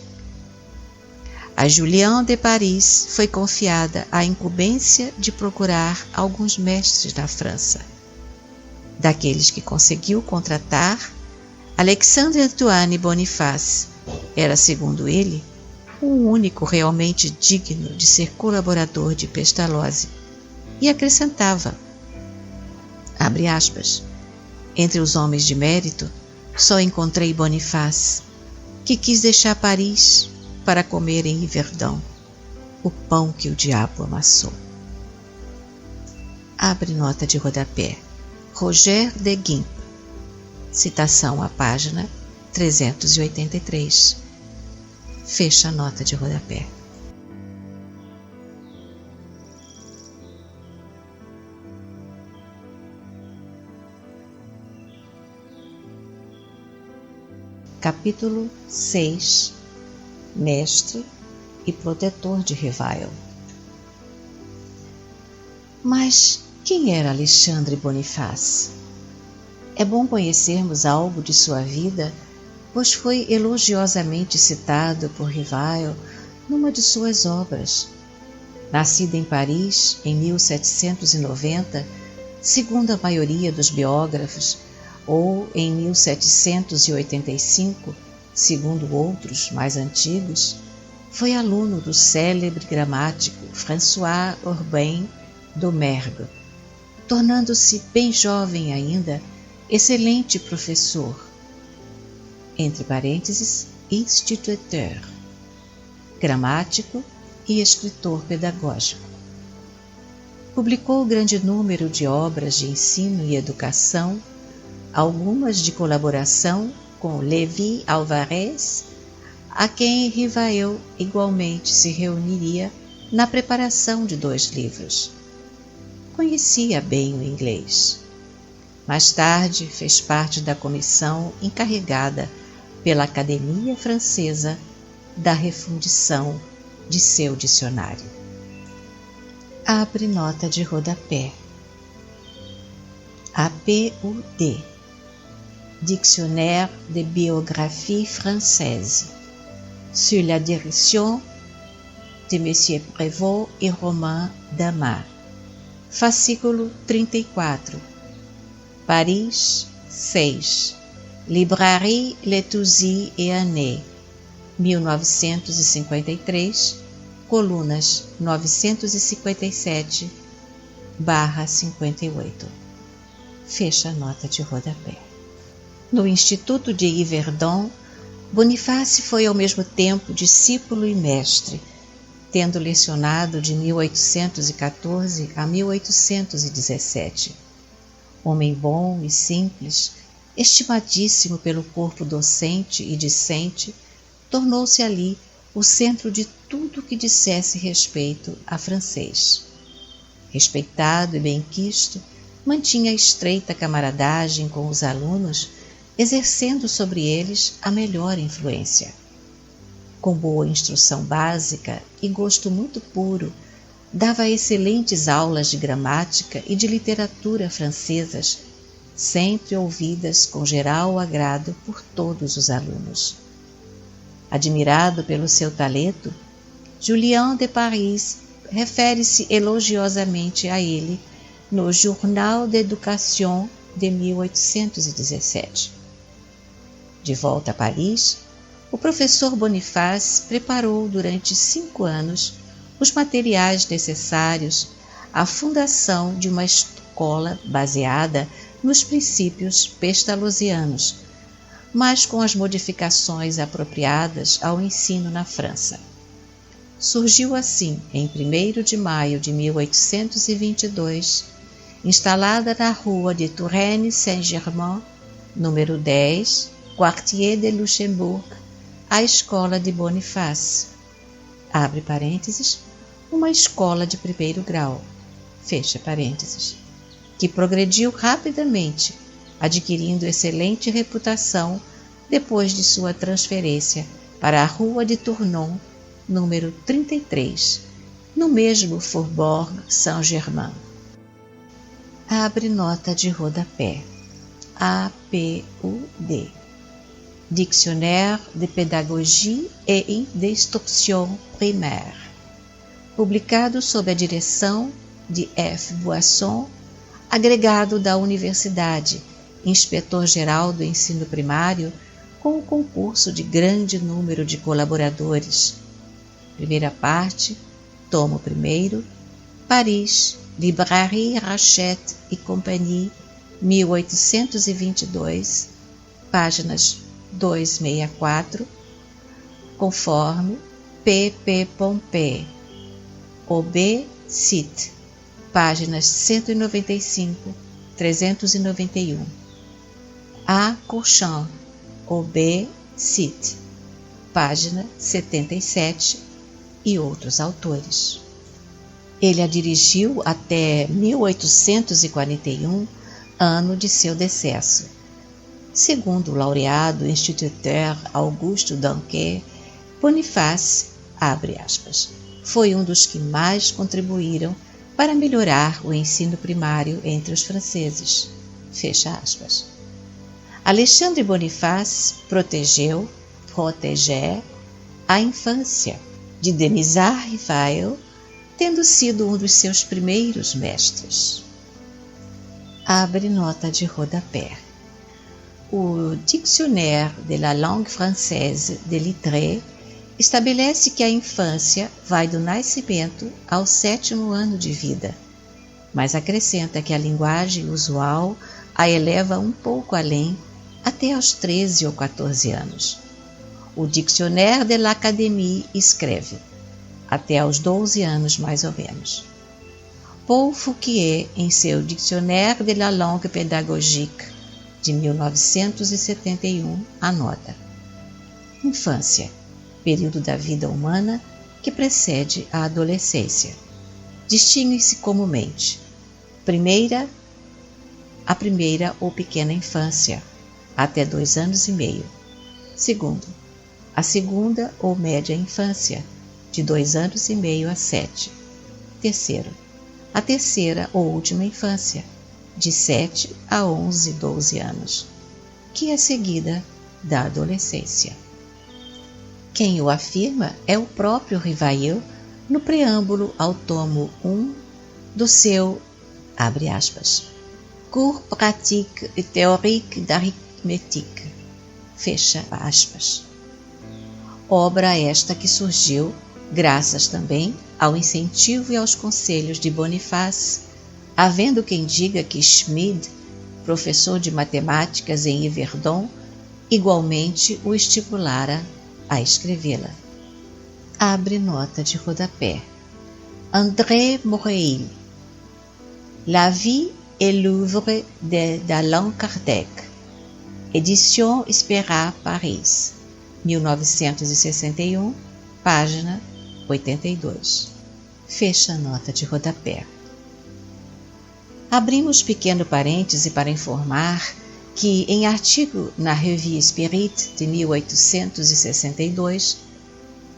A Julian de Paris foi confiada a incumbência de procurar alguns mestres na França. Daqueles que conseguiu contratar, Alexandre Antoine Boniface era, segundo ele, o único realmente digno de ser colaborador de Pestalozzi, e acrescentava, abre aspas, entre os homens de mérito, só encontrei Boniface, que quis deixar Paris para comer em Yverdon o pão que o diabo amassou. Abre nota de rodapé. Roger de Guimp. Citação à página 383. Fecha a nota de rodapé. Capítulo 6. Mestre e protetor de Rivail. Mas quem era Alexandre Boniface? É bom conhecermos algo de sua vida, pois foi elogiosamente citado por Rivail numa de suas obras. Nascido em Paris em 1790, segundo a maioria dos biógrafos, ou em 1785, segundo outros mais antigos, foi aluno do célebre gramático François Urbain Domergue, tornando-se bem jovem ainda excelente professor, entre parênteses, instituteur, gramático e escritor pedagógico. Publicou grande número de obras de ensino e educação, algumas de colaboração com Lévi Alvarez, a quem Rivail igualmente se reuniria na preparação de 2 livros. Conhecia bem o inglês. Mais tarde fez parte da comissão encarregada pela Academia Francesa da refundição de seu dicionário. Abre nota de rodapé. APUD, Dictionnaire de biographie française, sur la direction de M. Prévost et Romain Damas. Fascículo 34. Paris, 6. Librairie Letouzy et Année, 1953, colunas 957/58. Fecha a nota de rodapé. No Instituto de Yverdon, Boniface foi ao mesmo tempo discípulo e mestre, tendo lecionado de 1814 a 1817. Homem bom e simples, estimadíssimo pelo corpo docente e discente, tornou-se ali o centro de tudo que dissesse respeito a francês. Respeitado e benquisto, mantinha estreita camaradagem com os alunos, exercendo sobre eles a melhor influência. Com boa instrução básica e gosto muito puro, dava excelentes aulas de gramática e de literatura francesas, sempre ouvidas com geral agrado por todos os alunos. Admirado pelo seu talento, Julian de Paris refere-se elogiosamente a ele no Journal d'Éducation de 1817. De volta a Paris, o professor Boniface preparou durante 5 anos os materiais necessários à fundação de uma escola baseada nos princípios pestalozzianos, mas com as modificações apropriadas ao ensino na França. Surgiu assim, em 1º de maio de 1822, instalada na rua de Touraine-Saint-Germain, número 10, Quartier de Luxembourg, a Escola de Boniface, abre parênteses, uma escola de 1º grau, fecha parênteses, que progrediu rapidamente, adquirindo excelente reputação depois de sua transferência para a Rua de Tournon, número 33, no mesmo Faubourg Saint-Germain. Abre nota de rodapé. APUD. Dictionnaire de Pédagogie et d'Instruction Primaire. Publicado sob a direção de F. Boisson, agregado da Universidade, inspetor-geral do ensino primário, com o concurso de grande número de colaboradores. Primeira parte, tomo 1º, Paris, Librairie Hachette et Compagnie, 1822, páginas 264, conforme P.P. Pompée, OB Cite, páginas 195, 391. A. Cauchamp, OB Cite, página 77, e outros autores. Ele a dirigiu até 1841, ano de seu decesso. Segundo o laureado instituteur Auguste Danquet, Boniface, abre aspas, foi um dos que mais contribuíram para melhorar o ensino primário entre os franceses, fecha aspas. Alexandre Boniface protegeu a infância de Denisard Rivail, tendo sido um dos seus primeiros mestres. Abre nota de rodapé. O Dictionnaire de la langue française de Littré estabelece que a infância vai do nascimento ao 7º ano de vida, mas acrescenta que a linguagem usual a eleva um pouco além, até aos 13 ou 14 anos. O Dictionnaire de l'Académie escreve até aos 12 anos mais ou menos. Paul Fouquier, em seu Dictionnaire de la langue pédagogique, de 1971, anota: infância, período da vida humana que precede a adolescência. Distingue-se comumente a primeira ou pequena infância, até 2 anos e meio. Segundo, a segunda ou média infância, de 2 anos e meio a 7. Terceiro, a terceira ou última infância, de 7 a 11, 12 anos, que é seguida da adolescência. Quem o afirma é o próprio Rivail no preâmbulo ao tomo 1 do seu, abre aspas, Cours pratique et théorique d'arithmétique, fecha aspas. Obra esta que surgiu graças também ao incentivo e aos conselhos de Boniface, havendo quem diga que Schmid, professor de matemáticas em Yverdon, igualmente o estimulara a escrevê-la. Abre nota de rodapé. André Moreuil, La vie et l'œuvre d'Allan Kardec, Édition Spera, Paris, 1961, página 82. Fecha a nota de rodapé. Abrimos pequeno parêntese para informar que, em artigo na Revue Spirit de 1862,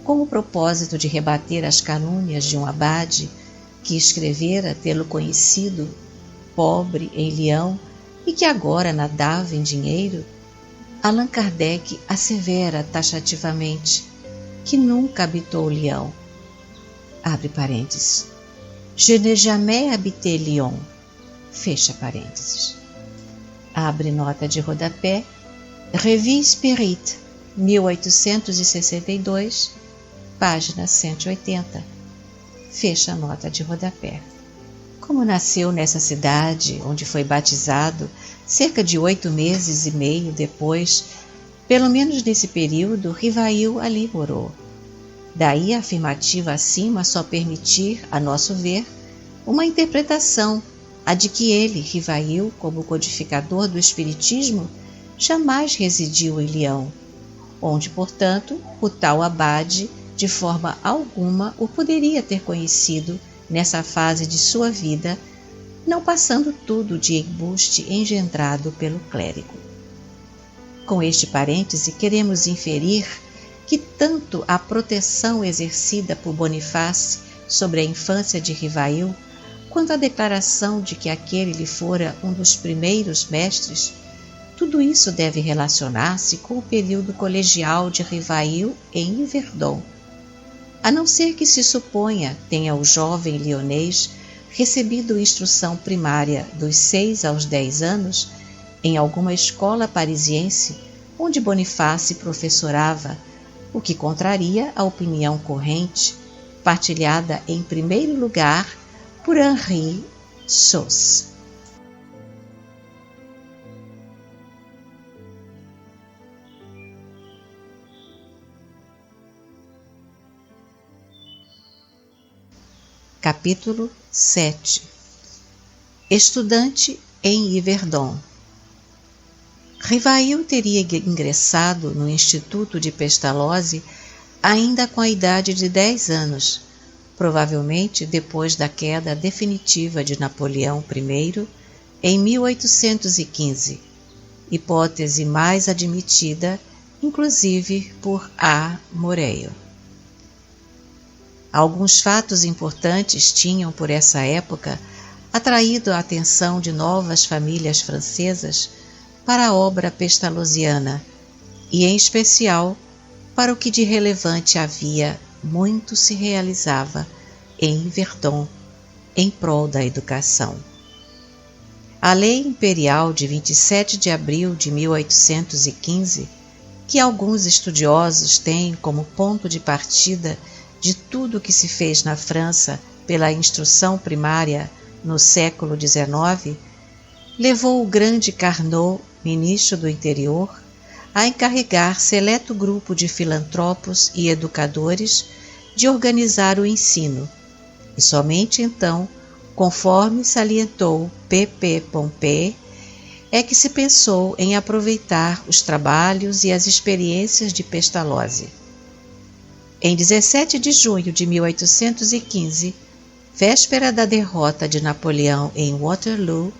com o propósito de rebater as calúnias de um abade que escrevera tê-lo conhecido pobre em Lyon e que agora nadava em dinheiro, Allan Kardec assevera taxativamente que nunca habitou Lyon. Abre parênteses. Je n'ai jamais habité Lyon. Fecha parênteses. Abre nota de rodapé. Revue Spirit, 1862, página 180. Fecha a nota de rodapé. Como nasceu nessa cidade, onde foi batizado Cerca de 8 meses e meio depois, pelo menos nesse período, Rivail ali morou. Daí a afirmativa acima só permitir, a nosso ver, uma interpretação, a de que ele, Rivail, como codificador do Espiritismo, jamais residiu em Lyon, onde, portanto, o tal abade, de forma alguma, o poderia ter conhecido nessa fase de sua vida, não passando tudo de embuste engendrado pelo clérigo. Com este parêntese, queremos inferir que tanto a proteção exercida por Bonifácio sobre a infância de Rivail, quanto a declaração de que aquele lhe fora um dos primeiros mestres, tudo isso deve relacionar-se com o período colegial de Rivail em Yverdon, a não ser que se suponha tenha o jovem lionês recebido instrução primária dos 6 aos 10 anos em alguma escola parisiense onde Bonifácio professorava, o que contraria a opinião corrente, partilhada em primeiro lugar por Henri Sauce. Capítulo 7. Estudante em Yverdon. Rivail teria ingressado no Instituto de Pestalozzi ainda com a idade de 10 anos, provavelmente depois da queda definitiva de Napoleão I em 1815, hipótese mais admitida, inclusive por A. Moreau. Alguns fatos importantes tinham, por essa época, atraído a atenção de novas famílias francesas para a obra pestalozziana e, em especial, para o que de relevante havia muito se realizava em Yverdon em prol da educação. A Lei Imperial de 27 de abril de 1815, que alguns estudiosos têm como ponto de partida de tudo o que se fez na França pela instrução primária no século XIX, levou o grande Carnot, ministro do Interior, a encarregar seleto grupo de filantropos e educadores de organizar o ensino, e somente então, conforme salientou P.P. Pompée, é que se pensou em aproveitar os trabalhos e as experiências de Pestalozzi. Em 17 de junho de 1815, véspera da derrota de Napoleão em Waterloo,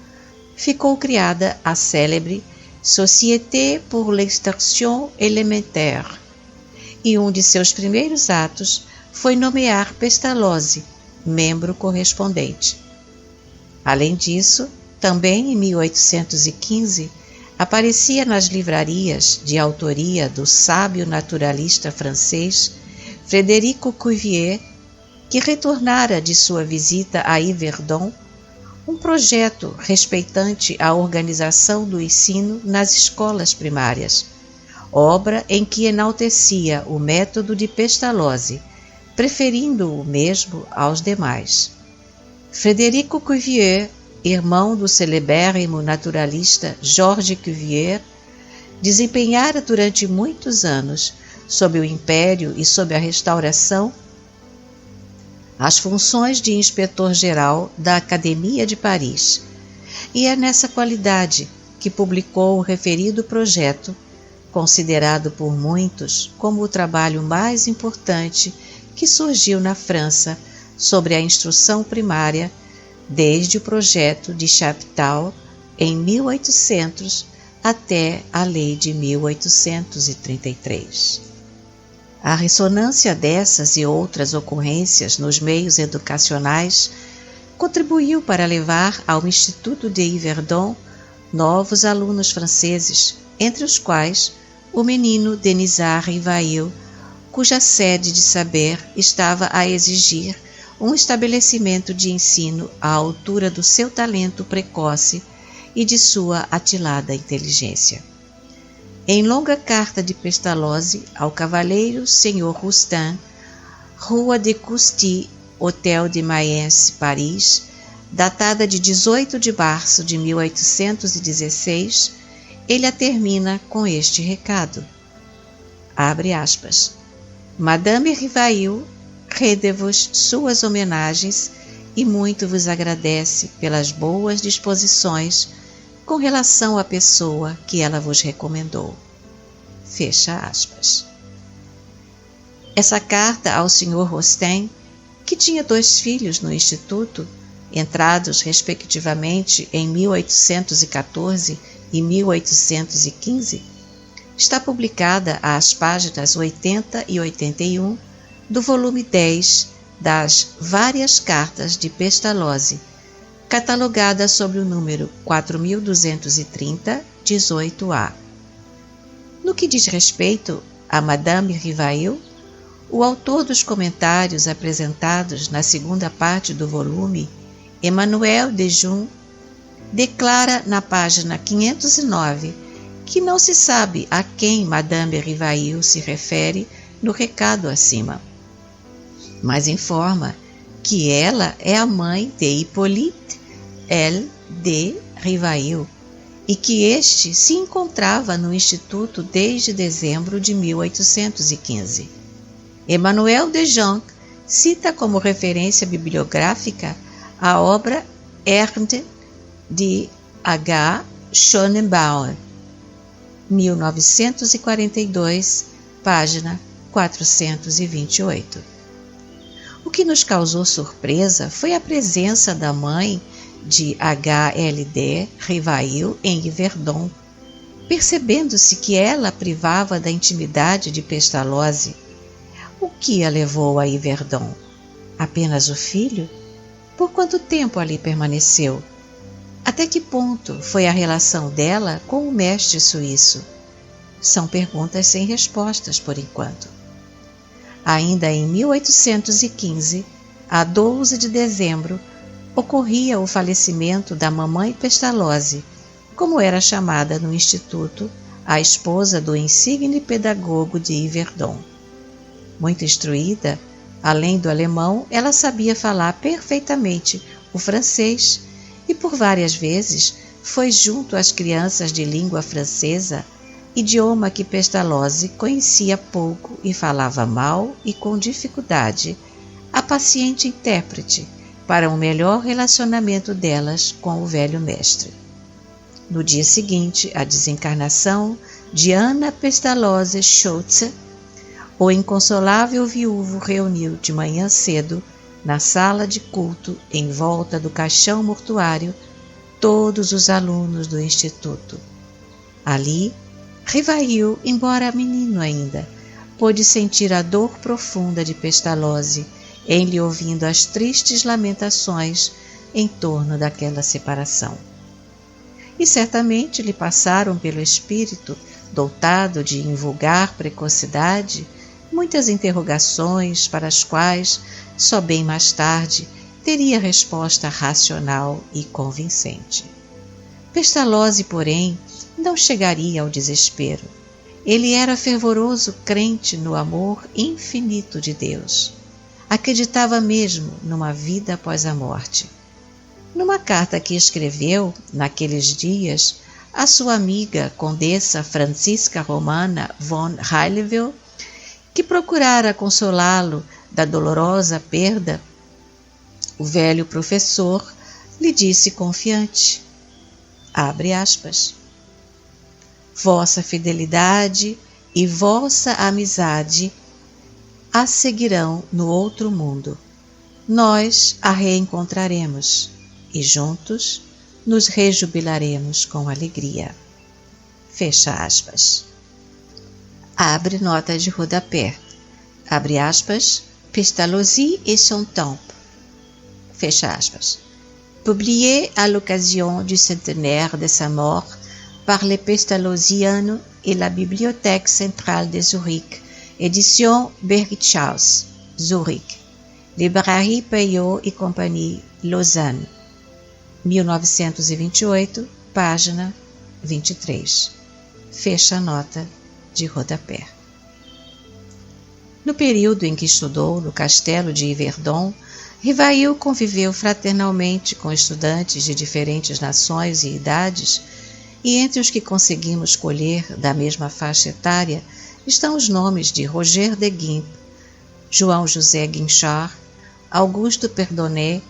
ficou criada a célebre Société pour l'Instruction Élémentaire, e um de seus primeiros atos foi nomear Pestalozzi, membro correspondente. Além disso, também em 1815, aparecia nas livrarias, de autoria do sábio naturalista francês Frédéric Cuvier, que retornara de sua visita a Yverdon, um projeto respeitante à organização do ensino nas escolas primárias, obra em que enaltecia o método de Pestalozzi, preferindo o mesmo aos demais. Frédéric Cuvier, irmão do celebérrimo naturalista Georges Cuvier, desempenhara durante muitos anos, sob o Império e sob a Restauração, as funções de inspetor-geral da Academia de Paris, e é nessa qualidade que publicou o referido projeto, considerado por muitos como o trabalho mais importante que surgiu na França sobre a instrução primária desde o projeto de Chaptal em 1800 até a Lei de 1833. A ressonância dessas e outras ocorrências nos meios educacionais contribuiu para levar ao Instituto de Yverdon novos alunos franceses, entre os quais o menino Denisard Rivail, cuja sede de saber estava a exigir um estabelecimento de ensino à altura do seu talento precoce e de sua atilada inteligência. Em longa carta de Pestalozzi ao cavaleiro Sr. Roustin, Rua de Custy, Hotel de Mayence, Paris, datada de 18 de março de 1816, ele a termina com este recado. Abre aspas. Madame Rivail rende-vos suas homenagens e muito vos agradece pelas boas disposições com relação à pessoa que ela vos recomendou. Fecha aspas. Essa carta ao Sr. Rosten, que tinha 2 filhos no Instituto, entrados respectivamente em 1814 e 1815, está publicada às páginas 80 e 81 do volume 10 das Várias Cartas de Pestalozzi, catalogada sob o número 4230, 18A. No que diz respeito a Madame Rivail, o autor dos comentários apresentados na segunda parte do volume, Emmanuel Dejoux, declara na página 509 que não se sabe a quem Madame Rivail se refere no recado acima, mas informa que ela é a mãe de Hippolyte L. de Rivail e que este se encontrava no Instituto desde dezembro de 1815. Emmanuel Dejoux cita como referência bibliográfica a obra Ernst de H. Schönenbauer, 1942, página 428. O que nos causou surpresa foi a presença da mãe de H.L.D. Rivail em Yverdon, percebendo-se que ela privava da intimidade de Pestalozzi. O que a levou a Yverdon? Apenas o filho? Por quanto tempo ali permaneceu? Até que ponto foi a relação dela com o mestre suíço? São perguntas sem respostas por enquanto. Ainda em 1815, a 12 de dezembro, ocorria o falecimento da mamãe Pestalozzi, como era chamada no Instituto, a esposa do insigne pedagogo de Yverdon. Muito instruída, além do alemão, ela sabia falar perfeitamente o francês e por várias vezes foi junto às crianças de língua francesa, idioma que Pestalozzi conhecia pouco e falava mal e com dificuldade, a paciente intérprete para um melhor relacionamento delas com o velho mestre. No dia seguinte à desencarnação de Anna Pestalozzi Schultze, o inconsolável viúvo reuniu de manhã cedo, na sala de culto, em volta do caixão mortuário, todos os alunos do Instituto. Ali, Rivail, embora menino ainda, pôde sentir a dor profunda de Pestalozzi em lhe ouvindo as tristes lamentações em torno daquela separação. E certamente lhe passaram pelo espírito, dotado de invulgar precocidade, muitas interrogações para as quais, só bem mais tarde, teria resposta racional e convincente. Pestalozzi, porém, não chegaria ao desespero. Ele era fervoroso crente no amor infinito de Deus. Acreditava mesmo numa vida após a morte. Numa carta que escreveu, naqueles dias, à sua amiga Condessa Francisca Romana von Heileville, que procurara consolá-lo da dolorosa perda, o velho professor lhe disse confiante, abre aspas, vossa fidelidade e vossa amizade a seguirão no outro mundo. Nós a reencontraremos e juntos nos rejubilaremos com alegria. Fecha aspas. Abre nota de rodapé. Abre aspas. Pestalozzi et son temps. Fecha aspas. Publié à l'occasion du centenaire de sa mort par les Pestalozzianos et la Bibliothèque centrale de Zurich, édition Bergitschhaus, Zurich, Librairie Peillot et Compagnie, Lausanne, 1928, página 23. Fecha a nota de rodapé. No período em que estudou no castelo de Yverdon, Rivail conviveu fraternalmente com estudantes de diferentes nações e idades, e entre os que conseguimos colher da mesma faixa etária estão os nomes de Roger de Guimp, João José Guinchard, Auguste Perdonnet,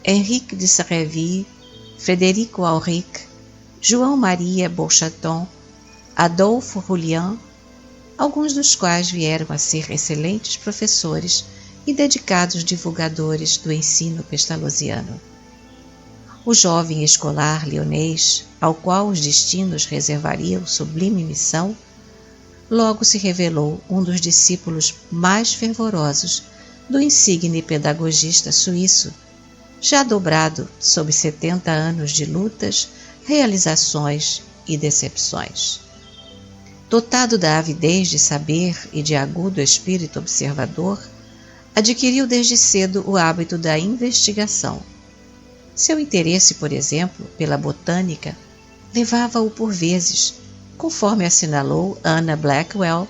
Henrique de Sarreville, Frederico Auric, João Maria Beauchaton, Adolphe Julian, alguns dos quais vieram a ser excelentes professores e dedicados divulgadores do ensino pestalozziano. O jovem escolar leonês, ao qual os destinos reservariam sublime missão, logo se revelou um dos discípulos mais fervorosos do insigne pedagogista suíço, já dobrado sob 70 anos de lutas, realizações e decepções. Dotado da avidez de saber e de agudo espírito observador, adquiriu desde cedo o hábito da investigação. Seu interesse, por exemplo, pela botânica, levava-o por vezes, conforme assinalou Anna Blackwell,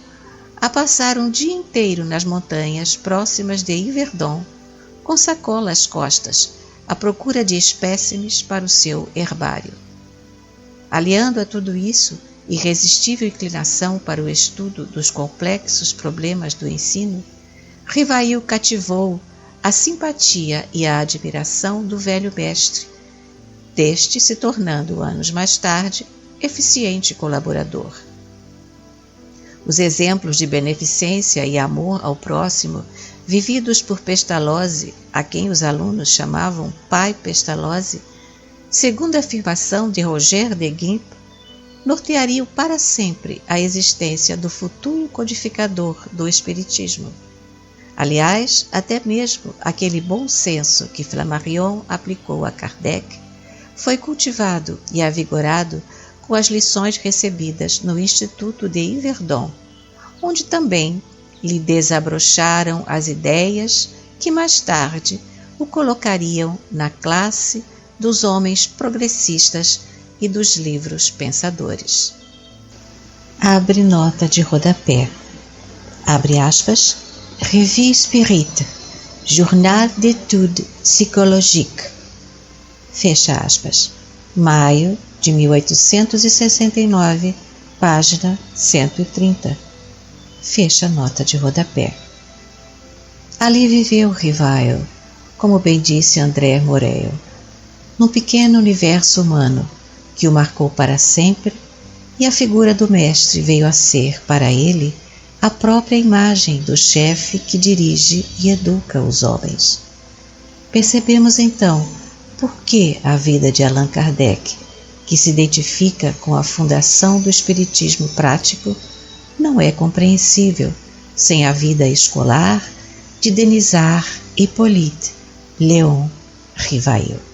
a passar um dia inteiro nas montanhas próximas de Yverdon, com sacola às costas, à procura de espécimes para o seu herbário. Aliando a tudo isso, irresistível inclinação para o estudo dos complexos problemas do ensino, Rivail cativou a simpatia e a admiração do velho mestre, deste se tornando, anos mais tarde, eficiente colaborador. Os exemplos de beneficência e amor ao próximo, vividos por Pestalozzi, a quem os alunos chamavam Pai Pestalozzi, segundo a afirmação de Roger de Guimp, norteariam para sempre a existência do futuro codificador do Espiritismo. Aliás, até mesmo aquele bom senso que Flammarion aplicou a Kardec foi cultivado e avigorado com as lições recebidas no Instituto de Yverdon, onde também lhe desabrocharam as ideias que mais tarde o colocariam na classe dos homens progressistas e dos livros pensadores. Abre nota de rodapé. Abre aspas. Revue Spirit, Journal d'études psychologiques. Fecha aspas. Maio de 1869, página 130. Fecha nota de rodapé. Ali viveu Rivail, como bem disse André Morel, num pequeno universo humano que o marcou para sempre, e a figura do mestre veio a ser, para ele, a própria imagem do chefe que dirige e educa os homens. Percebemos então por que a vida de Allan Kardec, que se identifica com a fundação do espiritismo prático, não é compreensível sem a vida escolar de Denisard Hippolyte Léon Rivail.